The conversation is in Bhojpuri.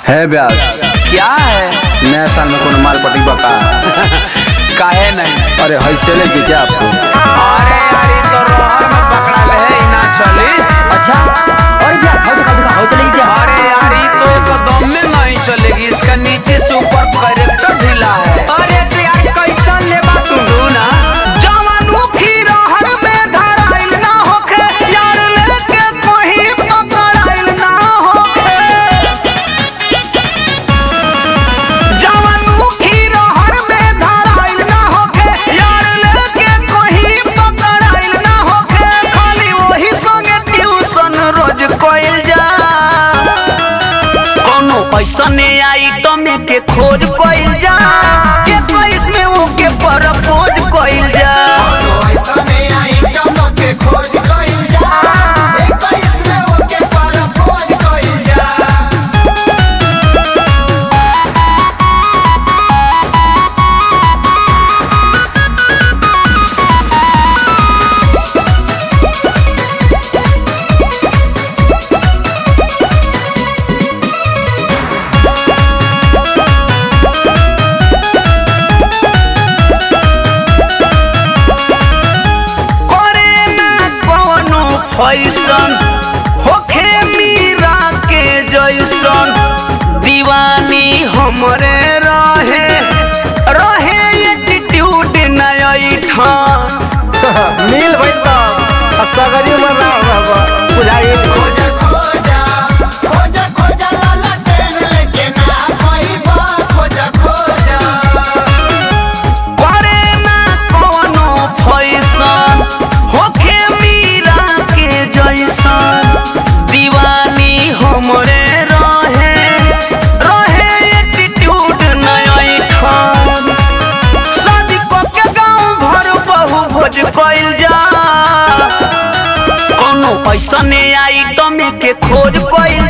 है ब्यास। क्या है? नया साल में कोनो माल पटी बका काहे नहीं? अरे हई चले की क्या आपको? अरे यार तो रोहर में पकड़ा है ना चली। अच्छा अरे ब्यास हाउ चलेगी क्या? अरे यार तो एकदम में नहीं चलेगी, इसका नीचे से ऊपर कैरेक्टर ढीला है। अरे तो यार कैसा लेबा तू? सुना जवानुखी रोहर में धराइल ना होखे, यार लेके कहीं पकड़ाइल ना होखे। जवानुखी रोहर में धराइल ना होखे, यार लेके कहीं पकड़ाइल ना होखे। खाली वही संगे ट्यूशन रोज कोइल जा, कोनो ऐसने आइटम के खोज कोइल जा, ये तो इसमें वो के प्रपोज कोइल जा। फैशन होखे मीरा के जैसन, दीवानी हमरे रहे रहे एटीट्यूड नई ठान। मिल भाई तो अब सगरी में रहा बुझाई। खोजा खोजा खोजा खोजा लाला ट्रेन लेके ना पाइबा, खोजा खोजा करे ना कोनो फैशन होखे मीरा के जैसन, दीवानी हमरे रहे रहे एटीट्यूड नई ठान। शादी को के गाँव भर बहु भोज कइल जा, कोनो ऐसने आइटम के खोज कइल